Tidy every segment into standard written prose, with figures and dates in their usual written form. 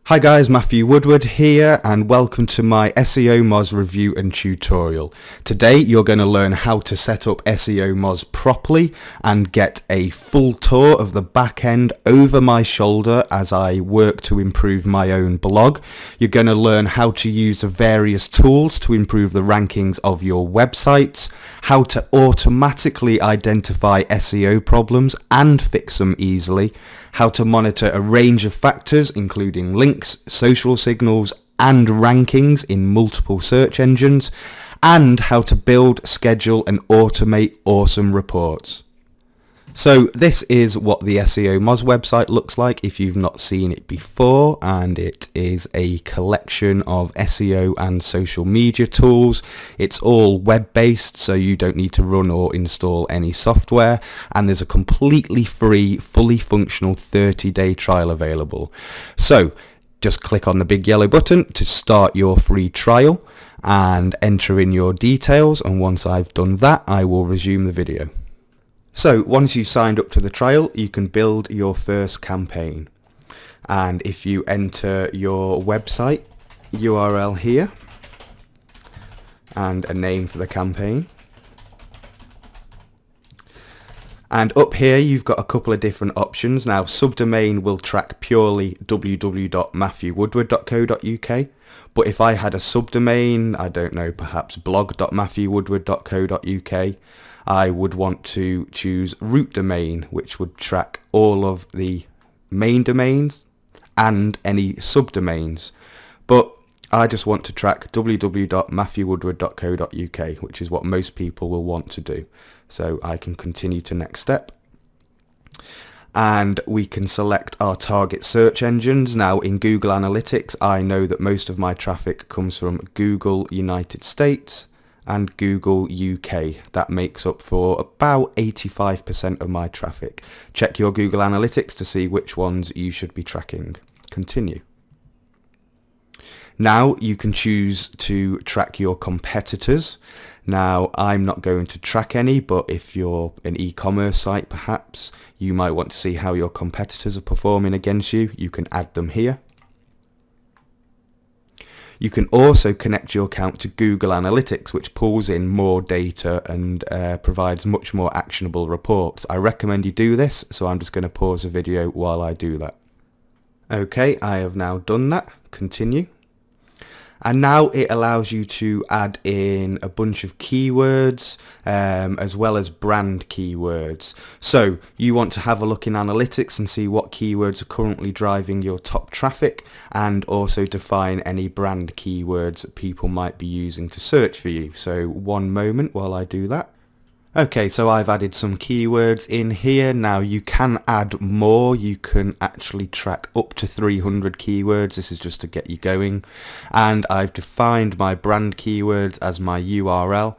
Hi guys, Matthew Woodward here and welcome to my SEOMoz review and tutorial. Today you're going to learn how to set up SEOMoz properly and get a full tour of the back end over my shoulder as I work to improve my own blog. You're going to learn how to use the various tools to improve the rankings of your websites, how to automatically identify SEO problems and fix them easily, how to monitor a range of factors including links, social signals and rankings in multiple search engines, and how to build, schedule and automate awesome reports. So this is what the SEOMoz website looks like if you've not seen it before, and it is a collection of SEO and social media tools. It's all web-based, so you don't need to run or install any software, and there's a completely free, fully functional 30-day trial available. So just click on the big yellow button to start your free trial and enter in your details, and once I've done that I will resume the video. So once you've signed up to the trial, you can build your first campaign. And if you enter your website URL here and a name for the campaign, and up here you've got a couple of different options. Now subdomain will track purely www.matthewwoodward.co.uk, but if I had a subdomain, I don't know, perhaps blog.matthewwoodward.co.uk, I would want to choose root domain, which would track all of the main domains and any subdomains. But I just want to track www.matthewwoodward.co.uk, which is what most people will want to do. So I can continue to next step. And we can select our target search engines. Now in Google Analytics, I know that most of my traffic comes from Google United States and Google UK. That makes up for about 85% of my traffic. Check your Google Analytics to see which ones you should be tracking. Continue. Now you can choose to track your competitors. Now I'm not going to track any, but if you're an e-commerce site perhaps, you might want to see how your competitors are performing against you. You can add them here. You can also connect your account to Google Analytics, which pulls in more data and provides much more actionable reports. I recommend you do this, so I'm just going to pause the video while I do that. Okay, I have now done that. Continue. And now it allows you to add in a bunch of keywords as well as brand keywords. So you want to have a look in analytics and see what keywords are currently driving your top traffic, and also define any brand keywords that people might be using to search for you. So one moment while I do that. Okay, so I've added some keywords in here. Now you can add more. You can actually track up to 300 keywords. This is just to get you going. And I've defined my brand keywords as my URL,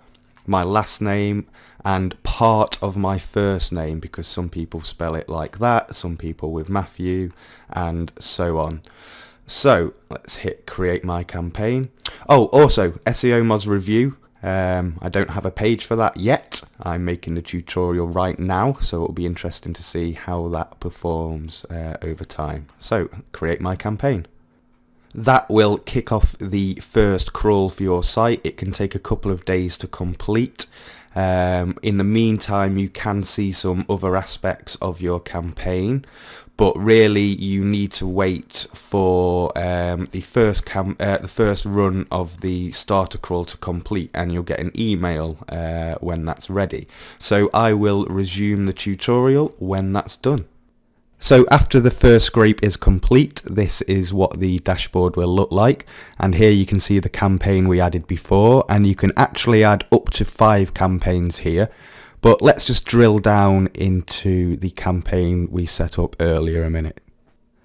my last name, and part of my first name, because some people spell it like that, some people with Matthew, and so on. So let's hit create my campaign. Oh, also SEOMoz review. I don't have a page for that yet. I'm making the tutorial right now, so it'll be interesting to see how that performs over time. So create my campaign. That will kick off the first crawl for your site. It can take a couple of days to complete. In the meantime, you can see some other aspects of your campaign, but really you need to wait for the first run of the starter crawl to complete, and you'll get an email when that's ready. So I will resume the tutorial when that's done. So after the first scrape is complete, this is what the dashboard will look like, and here you can see the campaign we added before, and you can actually add up to 5 campaigns here. But let's just drill down into the campaign we set up earlier a minute.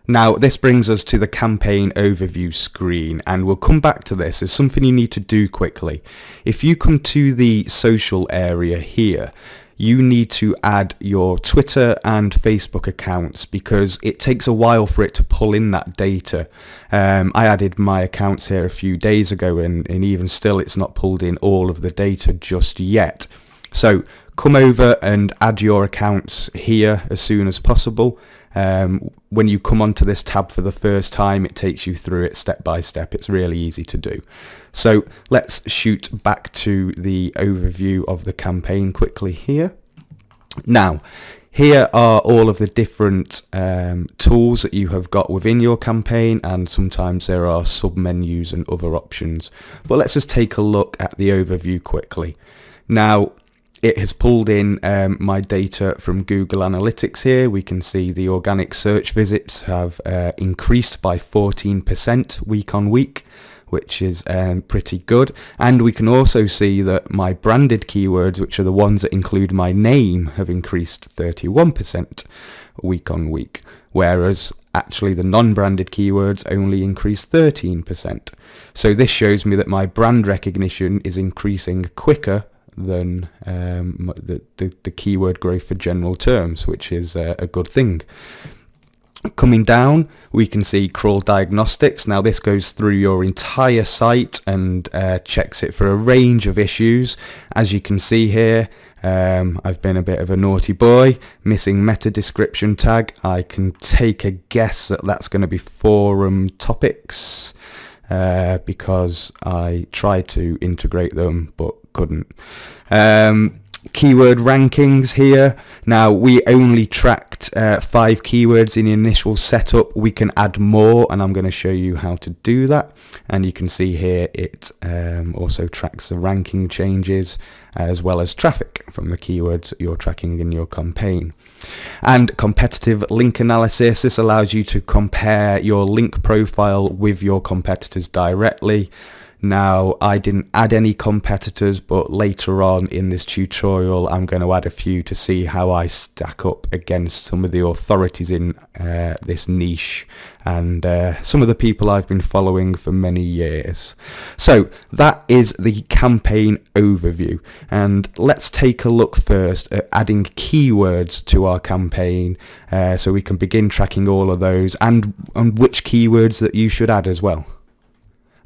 Now this brings us to the campaign overview screen, and we'll come back to this. There's something you need to do quickly. If you come to the social area here, you need to add your Twitter and Facebook accounts, because it takes a while for it to pull in that data. I added my accounts here a few days ago, and even still it's not pulled in all of the data just yet. So come over and add your accounts here as soon as possible. When you come onto this tab for the first time, it takes you through it step by step. It's really easy to do. So let's shoot back to the overview of the campaign quickly here. Now, here are all of the different tools that you have got within your campaign, and sometimes there are sub-menus and other options. But let's just take a look at the overview quickly. Now, it has pulled in my data from Google Analytics here. We can see the organic search visits have increased by 14% week on week, which is pretty good. And we can also see that my branded keywords, which are the ones that include my name, have increased 31% week on week, whereas actually the non-branded keywords only increased 13%. So this shows me that my brand recognition is increasing quicker than the keyword growth for general terms, which is a good thing. Coming down, we can see crawl diagnostics. Now this goes through your entire site and checks it for a range of issues. As you can see here, I've been a bit of a naughty boy, missing meta description tag. I can take a guess that that's going to be forum topics, because I tried to integrate them but couldn't. Keyword rankings here. Now we only tracked 5 keywords in the initial setup. We can add more, and I'm going to show you how to do that. And you can see here it also tracks the ranking changes as well as traffic from the keywords that you're tracking in your campaign. And competitive link analysis. This allows you to compare your link profile with your competitors directly. Now, I didn't add any competitors, but later on in this tutorial I'm going to add a few to see how I stack up against some of the authorities in this niche and some of the people I've been following for many years. So that is the campaign overview, and let's take a look first at adding keywords to our campaign so we can begin tracking all of those and which keywords that you should add as well.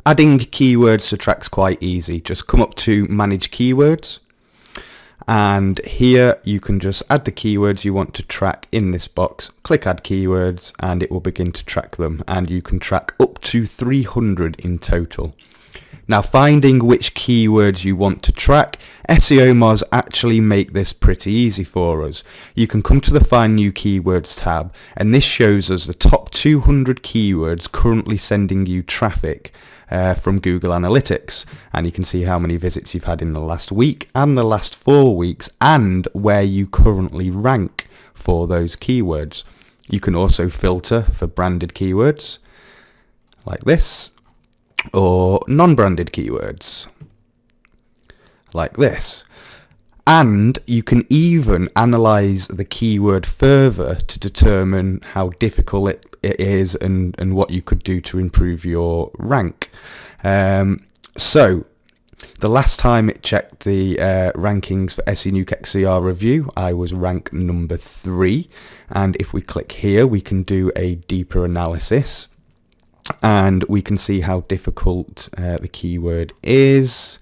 Adding keywords to track's quite easy. Just come up to Manage Keywords, and here you can just add the keywords you want to track in this box. Click Add Keywords and it will begin to track them, and you can track up to 300 in total. Now, finding which keywords you want to track, SEOMoz actually make this pretty easy for us. You can come to the Find New Keywords tab, and this shows us the top 200 keywords currently sending you traffic from Google Analytics, and you can see how many visits you've had in the last week and the last 4 weeks, and where you currently rank for those keywords. You can also filter for branded keywords like this, or non-branded keywords like this. And you can even analyze the keyword further to determine how difficult it is and what you could do to improve your rank. So the last time it checked the rankings for SEOMoz XCR review, I was rank number 3. And if we click here, we can do a deeper analysis, and we can see how difficult the keyword is,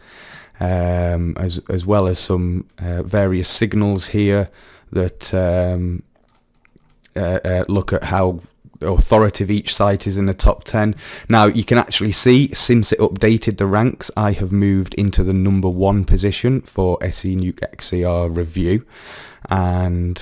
as well as some various signals here that look at how authoritative each site is in the top 10. Now you can actually see, since it updated the ranks, I have moved into the number 1 position for SEOMoz XCR review, and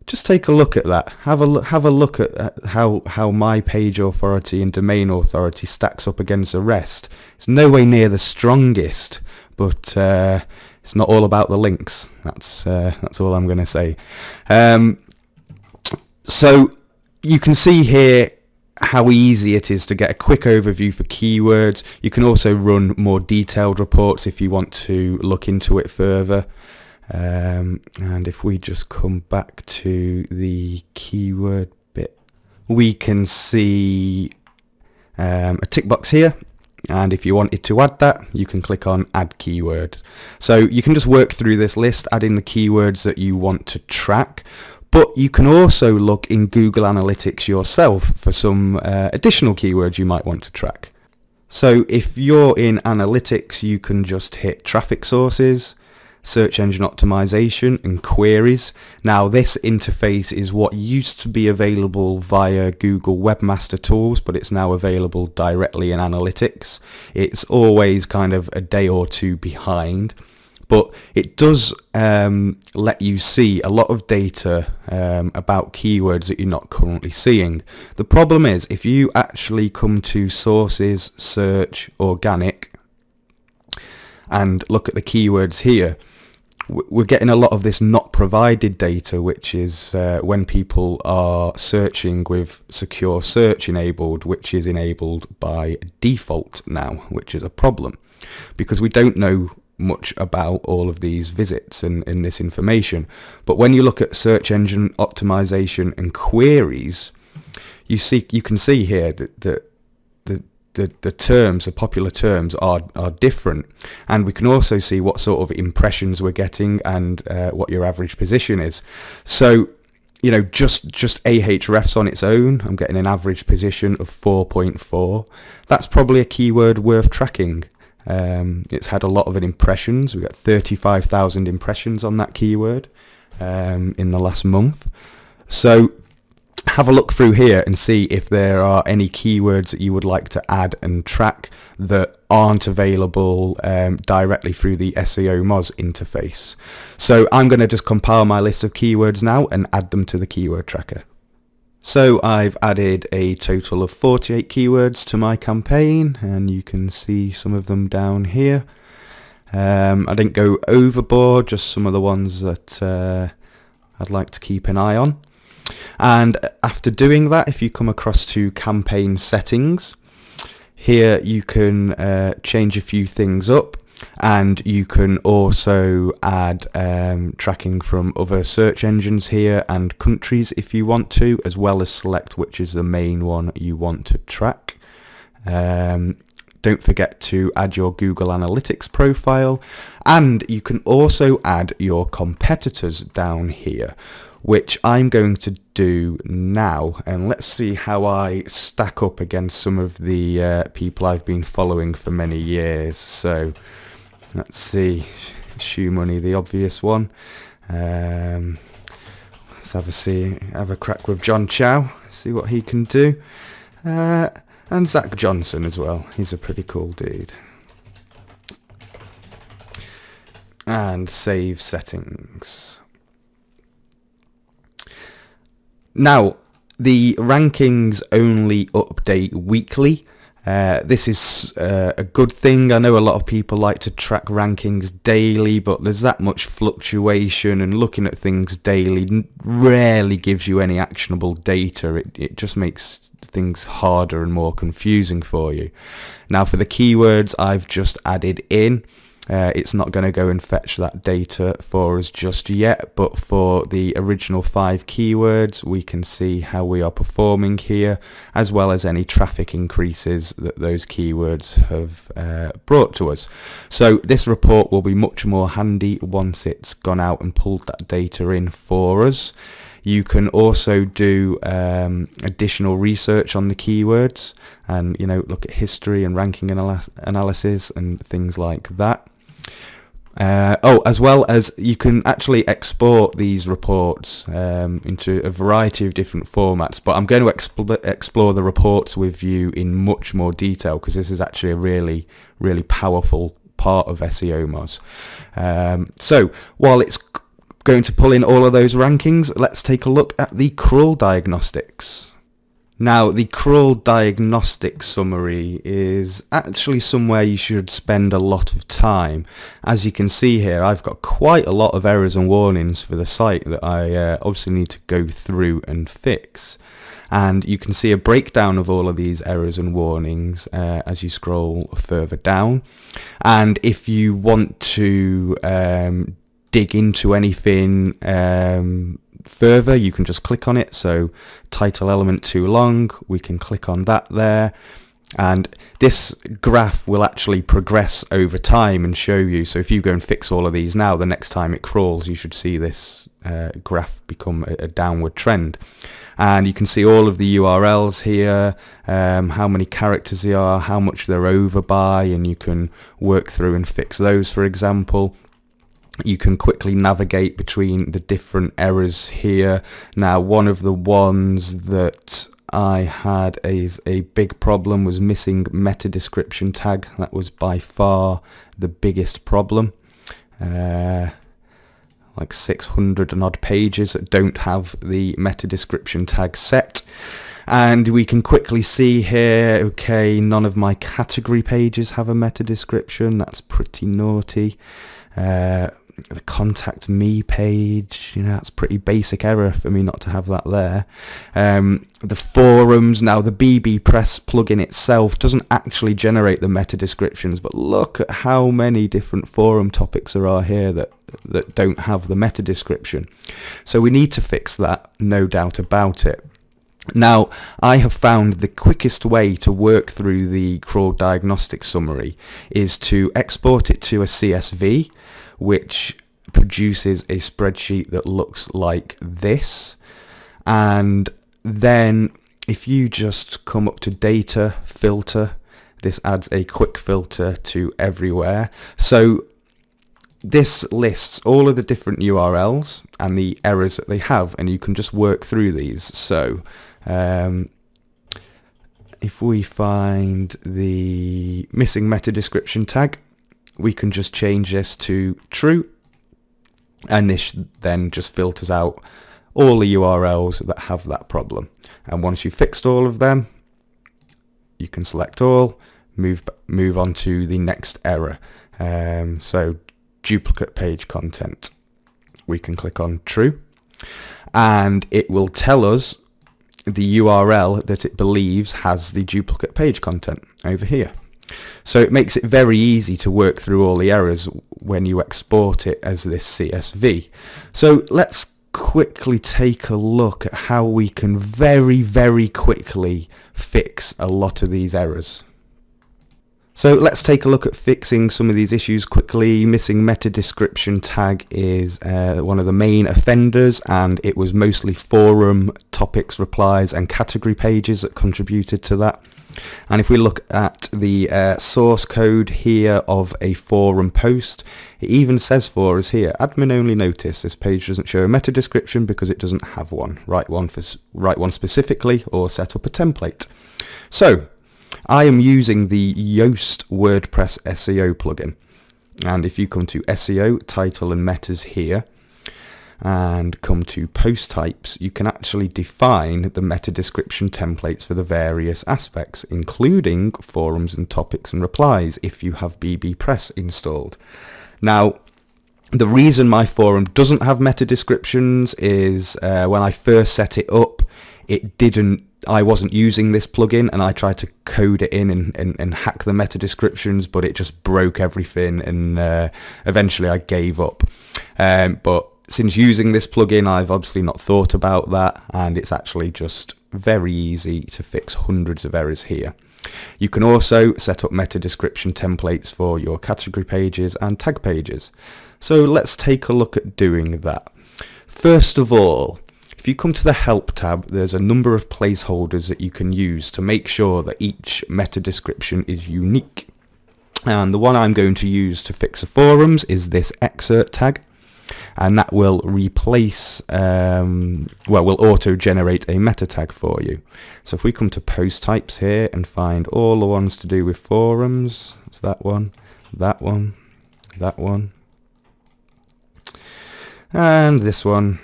just take a look at that. Have a look at how my page authority and domain authority stacks up against the rest. It's no way near the strongest, but it's not all about the links. That's all I'm going to say. So you can see here how easy it is to get a quick overview for keywords. You can also run more detailed reports if you want to look into it further. And if we just come back to the keyword bit, we can see a tick box here, and if you wanted to add that, you can click on Add Keyword. So you can just work through this list, add in the keywords that you want to track, but you can also look in Google Analytics yourself for some additional keywords you might want to track. So if you're in Analytics, you can just hit Traffic Sources, search engine optimization and queries. Now this interface is what used to be available via Google Webmaster Tools, but it's now available directly in Analytics. It's always kind of a day or two behind, but it does let you see a lot of data about keywords that you're not currently seeing. The problem is, if you actually come to sources, search, organic, and look at the keywords here, we're getting a lot of this not provided data, which is when people are searching with secure search enabled, which is enabled by default now, which is a problem because we don't know much about all of these visits and this information. But when you look at search engine optimization and queries, you can see here that the terms, the popular terms are different, and we can also see what sort of impressions we're getting and what your average position is. So you know, just Ahrefs on its own, I'm getting an average position of 4.4. That's probably a keyword worth tracking. It's had a lot of impressions. We got 35,000 impressions on that keyword in the last month. So have a look through here and see if there are any keywords that you would like to add and track that aren't available directly through the SEOMoz interface. So I'm going to just compile my list of keywords now and add them to the keyword tracker. So I've added a total of 48 keywords to my campaign, and you can see some of them down here. I didn't go overboard, just some of the ones that I'd like to keep an eye on. And after doing that, if you come across to campaign settings, here you can change a few things up, and you can also add tracking from other search engines here and countries if you want to, as well as select which is the main one you want to track. Don't forget to add your Google Analytics profile, and you can also add your competitors down here, which I'm going to do now, and let's see how I stack up against some of the people I've been following for many years. So let's see, Shoe Money, the obvious one. Let's have a crack with John Chow, see what he can do, and Zach Johnson as well. He's a pretty cool dude. And save settings. Now, the rankings only update weekly. This is a good thing. I know a lot of people like to track rankings daily, but there's that much fluctuation, and looking at things daily rarely gives you any actionable data. It just makes things harder and more confusing for you. Now, for the keywords I've just added in, it's not going to go and fetch that data for us just yet, but for the original 5 keywords we can see how we are performing here, as well as any traffic increases that those keywords have brought to us. So this report will be much more handy once it's gone out and pulled that data in for us. You can also do additional research on the keywords, and look at history and ranking analysis and things like that. As well as you can actually export these reports into a variety of different formats, but I'm going to explore the reports with you in much more detail, because this is actually a really, really powerful part of SEOMoz. So while it's going to pull in all of those rankings, let's take a look at the crawl diagnostics. Now, the crawl diagnostic summary is actually somewhere you should spend a lot of time. As you can see here, I've got quite a lot of errors and warnings for the site that I obviously need to go through and fix. And you can see a breakdown of all of these errors and warnings as you scroll further down. And if you want to dig into anything further, you can just click on it. So title element too long, we can click on that there, and this graph will actually progress over time and show you. So if you go and fix all of these now, the next time it crawls you should see this graph become a downward trend. And you can see all of the URLs here, how many characters they are, how much they're over by, and you can work through and fix those, for example. You can quickly navigate between the different errors here. Now, one of the ones that I had as a big problem was missing meta description tag. That was by far the biggest problem. Like 600 and odd pages that don't have the meta description tag set. And we can quickly see here, okay, none of my category pages have a meta description. That's pretty naughty. The contact me page, that's pretty basic error for me not to have that there. The forums, now the bbPress plugin itself doesn't actually generate the meta descriptions, but look at how many different forum topics there are here that don't have the meta description. So we need to fix that, no doubt about it. Now, I have found the quickest way to work through the crawl diagnostic summary is to export it to a CSV, which produces a spreadsheet that looks like this. And then if you just come up to data, filter, this adds a quick filter to everywhere. So this lists all of the different URLs and the errors that they have, and you can just work through these. So if we find the missing meta description tag, we can just change this to true, and this then just filters out all the URLs that have that problem. And once you've fixed all of them, you can select all, move on to the next error. So duplicate page content. We can click on true, and it will tell us the URL that it believes has the duplicate page content over here. So it makes it very easy to work through all the errors when you export it as this CSV. So let's quickly take a look at how we can very, very quickly fix a lot of these errors. So let's take a look at fixing some of these issues quickly. Missing meta description tag is one of the main offenders, and it was mostly forum topics, replies and category pages that contributed to that. And if we look at the source code here of a forum post, it even says for us here, admin only notice, this page doesn't show a meta description because it doesn't have one. Write one specifically or set up a template. So I am using the Yoast WordPress SEO plugin, and if you come to SEO, title and metas here, and come to post types, you can actually define the meta description templates for the various aspects, including forums and topics and replies if you have bbPress installed. Now, the reason my forum doesn't have meta descriptions is when I first set it up, I wasn't using this plugin, and I tried to code it in and hack the meta descriptions, but it just broke everything, and eventually I gave up. But since using this plugin, I've obviously not thought about that, and it's actually just very easy to fix hundreds of errors here. You can also set up meta description templates for your category pages and tag pages. So let's take a look at doing that. First of all, if you come to the Help tab, there's a number of placeholders that you can use to make sure that each meta description is unique. And the one I'm going to use to fix the forums is this excerpt tag, and that will replace, will auto-generate a meta tag for you. So if we come to post types here and find all the ones to do with forums, it's that one, that one, that one, and this one,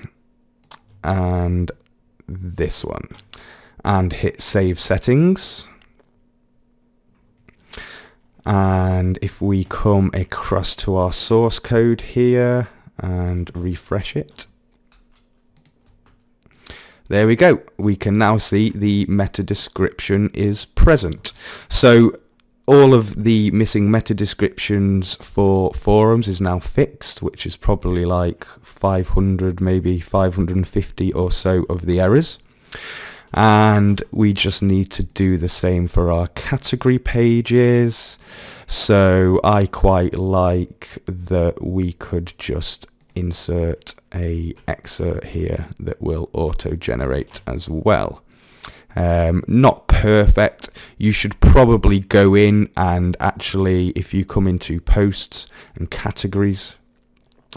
and this one, and hit save settings. And if we come across to our source code here and refresh it, there we go. We can now see the meta description is present. So all of the missing meta descriptions for forums is now fixed, which is probably like 500, maybe 550 or so of the errors. And we just need to do the same for our category pages. So I quite like that we could just insert a excerpt here that will auto-generate as well. Not perfect. You should probably go in and actually, if you come into posts and categories,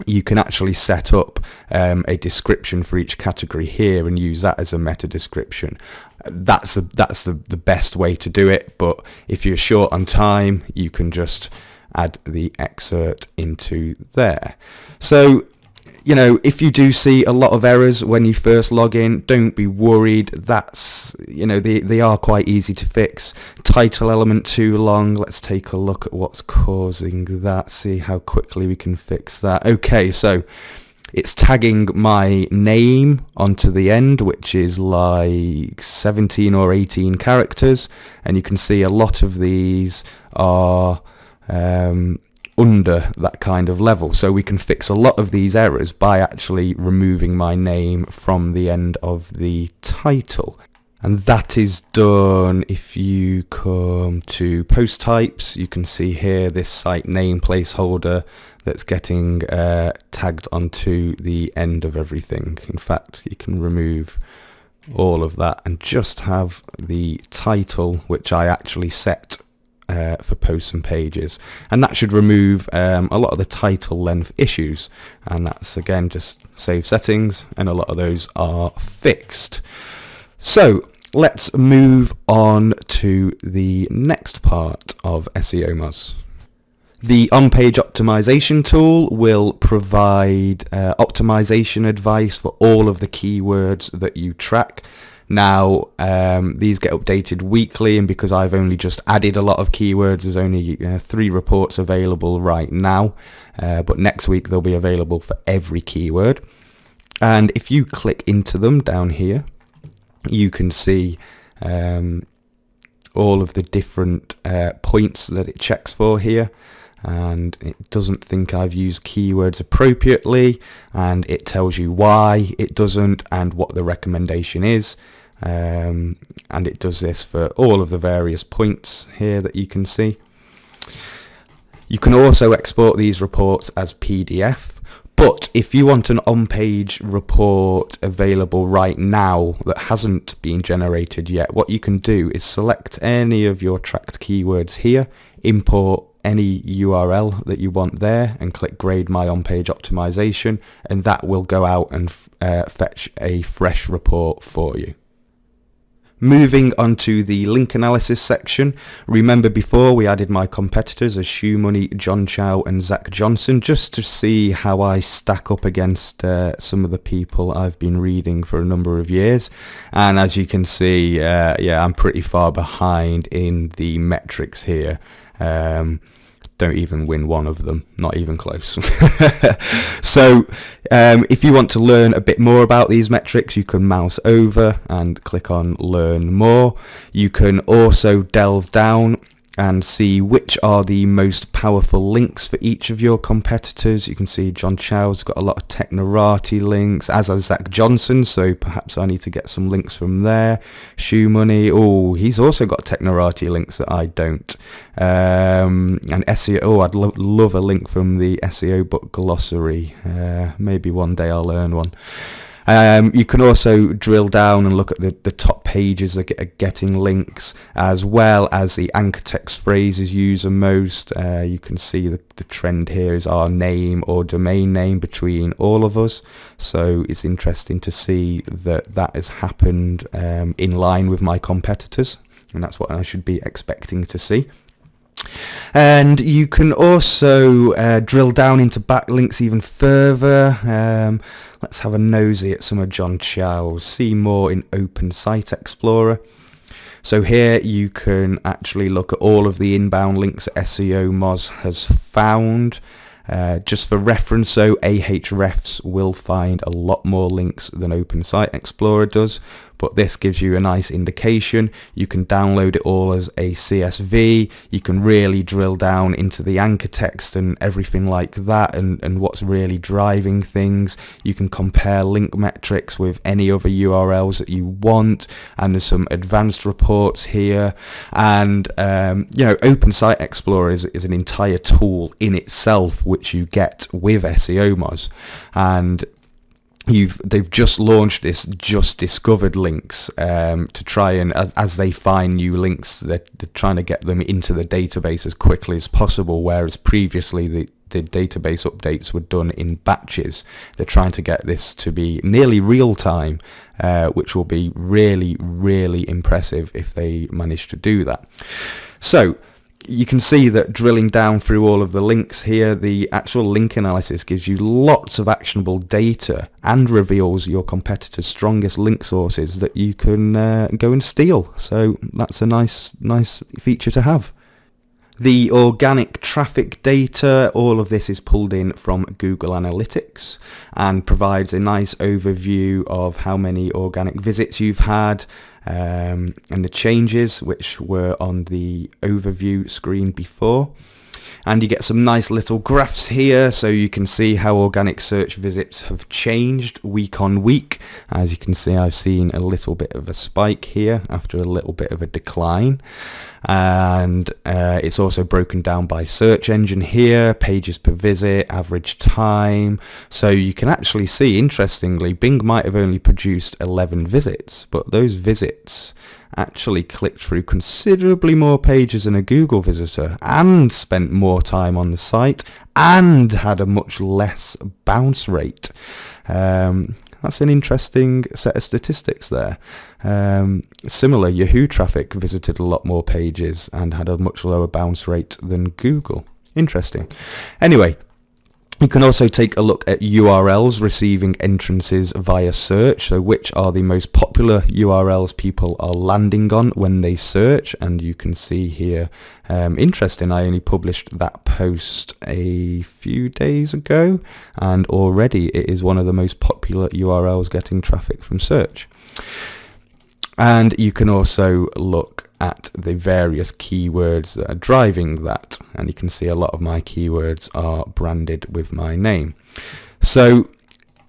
you can actually set up a description for each category here and use that as a meta description. That's the best way to do it, but if you're short on time, you can just add the excerpt into there. So, you know, if you do see a lot of errors when you first log in, don't be worried. That's, you know, they are quite easy to fix. Title element too long. Let's take a look at what's causing that, see how quickly we can fix that. Okay, so it's tagging my name onto the end, which is like 17 or 18 characters, and you can see a lot of these are under that kind of level. So we can fix a lot of these errors by actually removing my name from the end of the title. And that is done. If you come to post types, you can see here this site name placeholder that's getting tagged onto the end of everything. In fact, you can remove all of that and just have the title, which I actually set for posts and pages, and that should remove a lot of the title length issues, and that's again just save settings, and a lot of those are fixed. So let's move on to the next part of SEOMoz. The on-page optimization tool will provide optimization advice for all of the keywords that you track. Now, these get updated weekly, and because I've only just added a lot of keywords, there's only 3 reports available right now, but next week they'll be available for every keyword. And if you click into them down here, you can see all of the different points that it checks for here, and it doesn't think I've used keywords appropriately, and it tells you why it doesn't and what the recommendation is, and it does this for all of the various points here that you can see. You can also export these reports as PDF, but if you want an on-page report available right now that hasn't been generated yet, what you can do is select any of your tracked keywords here, import any URL that you want there, and click grade my on-page optimization, and that will go out and fetch a fresh report for you. Moving on to the link analysis section, remember before we added my competitors as Shoe Money, John Chow and Zach Johnson, just to see how I stack up against some of the people I've been reading for a number of years. And as you can see, yeah, I'm pretty far behind in the metrics here. Don't even win one of them, not even close. So if you want to learn a bit more about these metrics, you can mouse over and click on learn more. You can also delve down and see which are the most powerful links for each of your competitors. You can see John Chow's got a lot of Technorati links, as has Zach Johnson, so perhaps I need to get some links from there. Shoe Money, oh, he's also got Technorati links that I don't. And SEO, oh, I'd love a link from the SEO book glossary. Maybe one day I'll learn one. You can also drill down and look at the top pages that are getting links, as well as the anchor text phrases used most. You can see the trend here is our name or domain name between all of us, so it's interesting to see that has happened in line with my competitors, and that's what I should be expecting to see. And you can also drill down into backlinks even further. Let's have a nosy at some of John Chow's. See more in Open Site Explorer. So here you can actually look at all of the inbound links that SEOMoz has found. Just for reference, so Ahrefs will find a lot more links than Open Site Explorer does, but this gives you a nice indication. You can download it all as a CSV. You can really drill down into the anchor text and everything like that, and what's really driving things. You can compare link metrics with any other URLs that you want, and there's some advanced reports here. And you know, Open Site Explorer is an entire tool in itself, which you get with SEOMoz, and they've just launched this just discovered links to try and, as they find new links, they're trying to get them into the database as quickly as possible, whereas previously the database updates were done in batches. They're trying to get this to be nearly real time, which will be really, really impressive if they manage to do that. So you can see that drilling down through all of the links here, the actual link analysis gives you lots of actionable data and reveals your competitors' strongest link sources that you can go and steal. So that's a nice feature to have. The organic traffic data, all of this is pulled in from Google Analytics and provides a nice overview of how many organic visits you've had, and the changes which were on the overview screen before. And you get some nice little graphs here, so you can see how organic search visits have changed week on week. As you can see, I've seen a little bit of a spike here after a little bit of a decline. And it's also broken down by search engine here, pages per visit, average time. So you can actually see, interestingly, Bing might have only produced 11 visits, but those visits actually clicked through considerably more pages than a Google visitor and spent more time on the site and had a much less bounce rate. That's an interesting set of statistics there. Similar, Yahoo traffic visited a lot more pages and had a much lower bounce rate than Google. Interesting. Anyway, you can also take a look at URLs receiving entrances via search, so which are the most popular URLs people are landing on when they search, and you can see here, interesting, I only published that post a few days ago, and already it is one of the most popular URLs getting traffic from search. And you can also look at the various keywords that are driving that, and you can see a lot of my keywords are branded with my name. So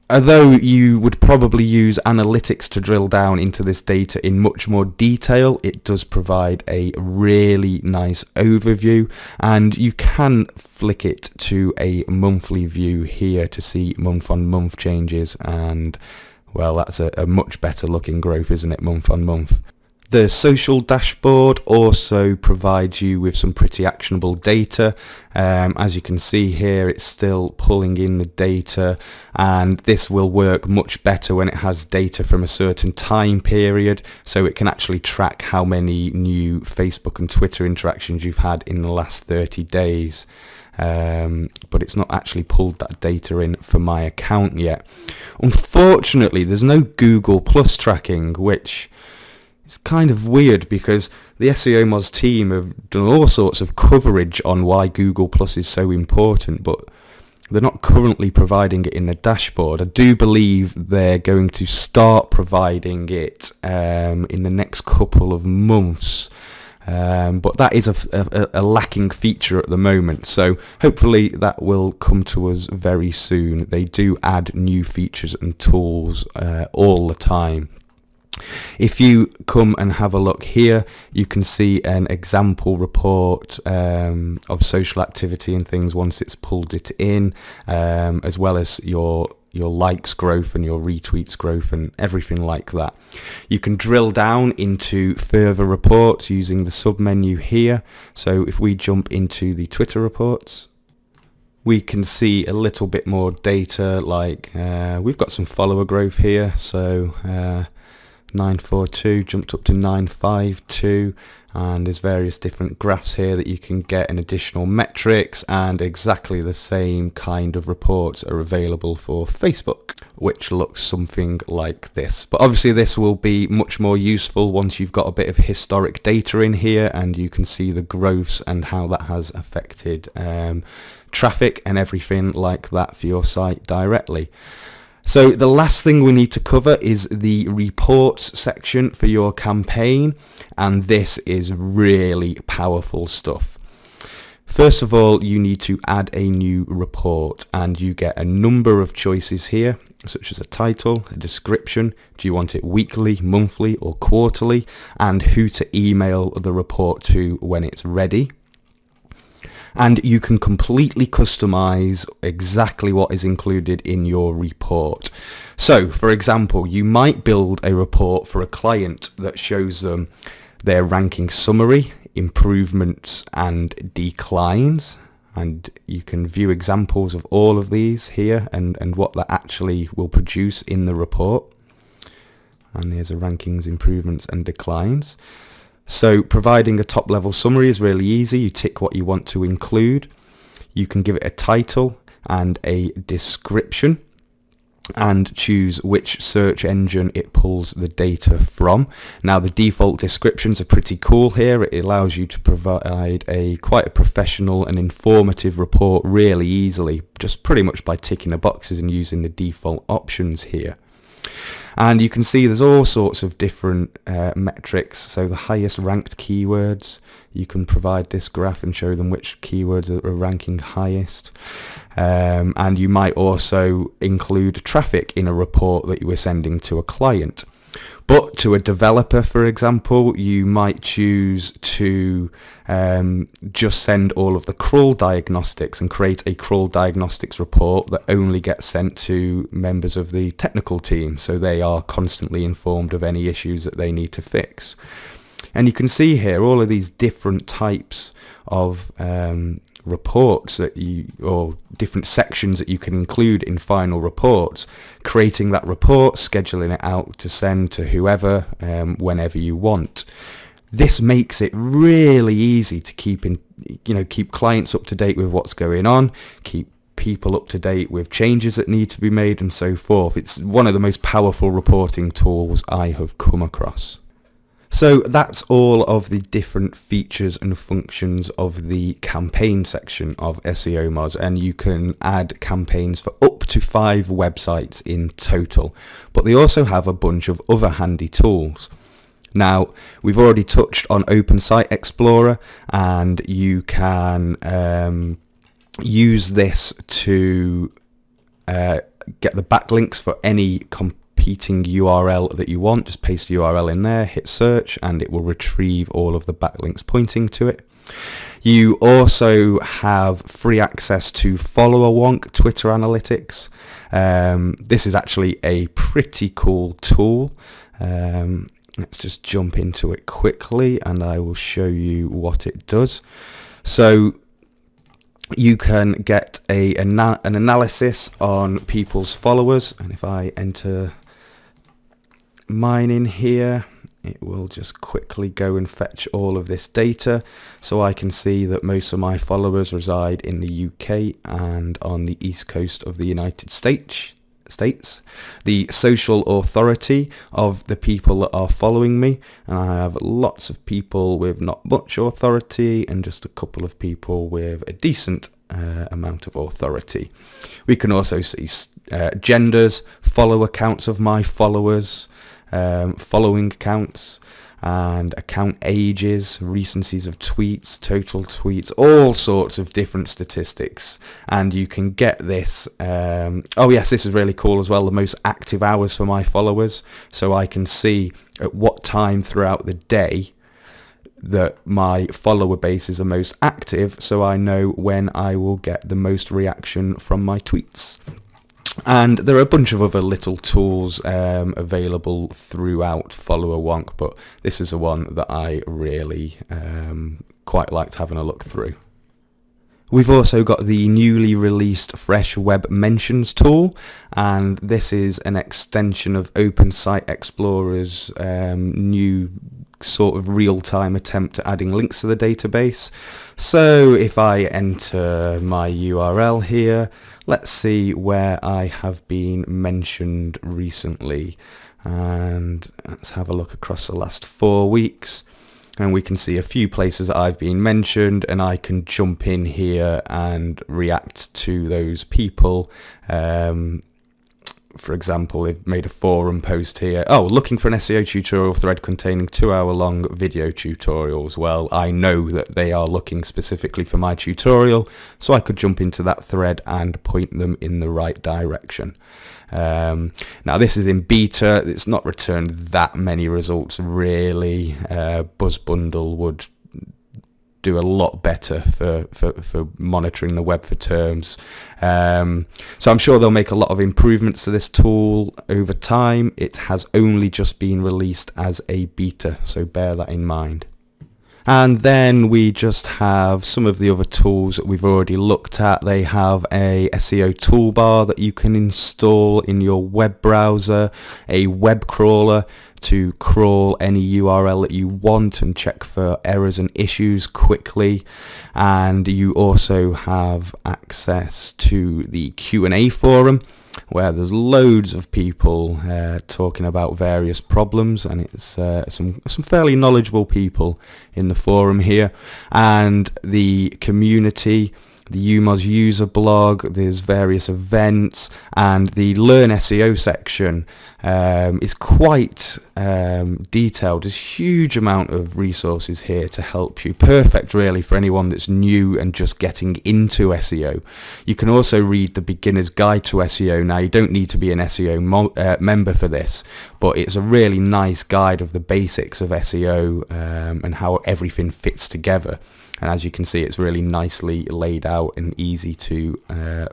although you would probably use analytics to drill down into this data in much more detail, it does provide a really nice overview, and you can flick it to a monthly view here to see month on month changes, and well, that's a much better looking growth, isn't it, month on month. The social dashboard also provides you with some pretty actionable data. As you can see here, it's still pulling in the data, and this will work much better when it has data from a certain time period, so it can actually track how many new Facebook and Twitter interactions you've had in the last 30 days. But it's not actually pulled that data in for my account yet. Unfortunately, there's no Google Plus tracking, which is kind of weird because the SEOMoz team have done all sorts of coverage on why Google Plus is so important, but they're not currently providing it in the dashboard. I do believe they're going to start providing it in the next couple of months. But that is a lacking feature at the moment, so hopefully that will come to us very soon. They do add new features and tools all the time. If you come and have a look here, you can see an example report of social activity and things once it's pulled it in, as well as your likes growth and your retweets growth and everything like that. You can drill down into further reports using the submenu here. So if we jump into the Twitter reports, we can see a little bit more data, like we've got some follower growth here, so 942 jumped up to 952, and there's various different graphs here that you can get and additional metrics, and exactly the same kind of reports are available for Facebook, which looks something like this. But obviously this will be much more useful once you've got a bit of historic data in here and you can see the growths and how that has affected traffic and everything like that for your site directly. So the last thing we need to cover is the reports section for your campaign, and this is really powerful stuff. First of all, you need to add a new report, and you get a number of choices here, such as a title, a description, do you want it weekly, monthly or quarterly, and who to email the report to when it's ready. And you can completely customize exactly what is included in your report. So, for example, you might build a report for a client that shows them their ranking summary, improvements and declines. and you can view examples of all of these here and what that actually will produce in the report. And there's a rankings, improvements and declines. So providing a top level summary is really easy. You tick what you want to include. You can give it a title and a description and choose which search engine it pulls the data from. Now the default descriptions are pretty cool here. It allows you to provide quite a professional and informative report really easily, just pretty much by ticking the boxes and using the default options here. And you can see there's all sorts of different metrics. So the highest ranked keywords, you can provide this graph and show them which keywords are ranking highest. And you might also include traffic in a report that you were sending to a client. But to a developer, for example, you might choose to just send all of the crawl diagnostics and create a crawl diagnostics report that only gets sent to members of the technical team, so they are constantly informed of any issues that they need to fix. And you can see here all of these different types of reports or different sections that you can include in final reports, creating that report, scheduling it out to send to whoever whenever you want. This makes it really easy to keep clients up to date with what's going on, keep people up to date with changes that need to be made and so forth. It's one of the most powerful reporting tools I have come across. So that's all of the different features and functions of the campaign section of SEOMoz, and you can add campaigns for up to 5 websites in total, but they also have a bunch of other handy tools. Now, we've already touched on Open Site Explorer, and you can use this to get the backlinks for any competing URL that you want. Just paste the URL in there, hit search, and it will retrieve all of the backlinks pointing to it. You also have free access to Follower Wonk Twitter Analytics. This is actually a pretty cool tool. Let's just jump into it quickly and I will show you what it does. So you can get an analysis on people's followers, and if I enter mine in here, it will just quickly go and fetch all of this data, so I can see that most of my followers reside in the UK and on the east coast of the United States. The social authority of the people that are following me, and I have lots of people with not much authority and just a couple of people with a decent amount of authority. We can also see genders, follower counts of my followers, following counts, and account ages, recencies of tweets, total tweets, all sorts of different statistics. And you can get this, oh yes, this is really cool as well, the most active hours for my followers, so I can see at what time throughout the day that my follower bases are most active, so I know when I will get the most reaction from my tweets. And there are a bunch of other little tools available throughout Follower Wonk, but this is the one that I really quite liked having a look through. We've also got the newly released Fresh Web Mentions tool, and this is an extension of Open Site Explorer's new sort of real-time attempt at adding links to the database. So if I enter my URL here, let's see where I have been mentioned recently, and let's have a look across the last 4 weeks, and we can see a few places that I've been mentioned, and I can jump in here and react to those people. For example, they've made a forum post here. Oh, looking for an SEO tutorial thread containing 2-hour-long video tutorials. Well, I know that they are looking specifically for my tutorial, so I could jump into that thread and point them in the right direction. Now this is in beta. It's not returned that many results really. BuzzBundle would do a lot better for monitoring the web for terms. So I'm sure they'll make a lot of improvements to this tool over time. It has only just been released as a beta, so bear that in mind. And then we just have some of the other tools that we've already looked at. They have a SEO toolbar that you can install in your web browser, a web crawler to crawl any URL that you want and check for errors and issues quickly, and you also have access to the Q&A forum where there's loads of people talking about various problems, and it's some fairly knowledgeable people in the forum here. And the community, the SEOMoz user blog, there's various events, and the Learn SEO section is quite detailed. There's a huge amount of resources here to help you. Perfect really for anyone that's new and just getting into SEO. You can also read the Beginner's Guide to SEO. Now, you don't need to be an SEO member for this, but it's a really nice guide of the basics of SEO and how everything fits together. And as you can see, it's really nicely laid out and easy to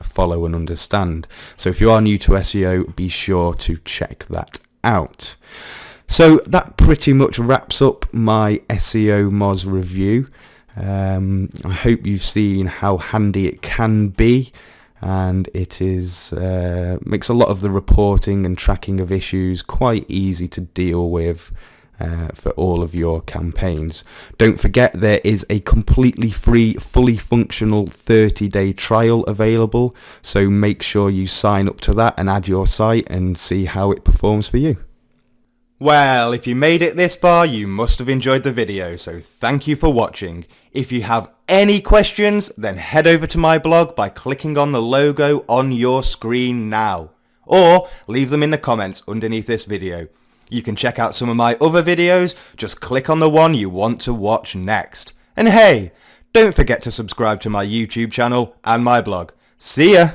follow and understand. So if you are new to SEO, be sure to check that out. So that pretty much wraps up my SEOMoz review. I hope you've seen how handy it can be, and it is makes a lot of the reporting and tracking of issues quite easy to deal with for all of your campaigns. Don't forget, there is a completely free, fully functional 30-day trial available, so make sure you sign up to that and add your site and see how it performs for you. Well, if you made it this far, you must have enjoyed the video, so thank you for watching. If you have any questions, then head over to my blog by clicking on the logo on your screen now, or leave them in the comments underneath this video. You can check out some of my other videos, just click on the one you want to watch next. And hey, don't forget to subscribe to my YouTube channel and my blog. See ya!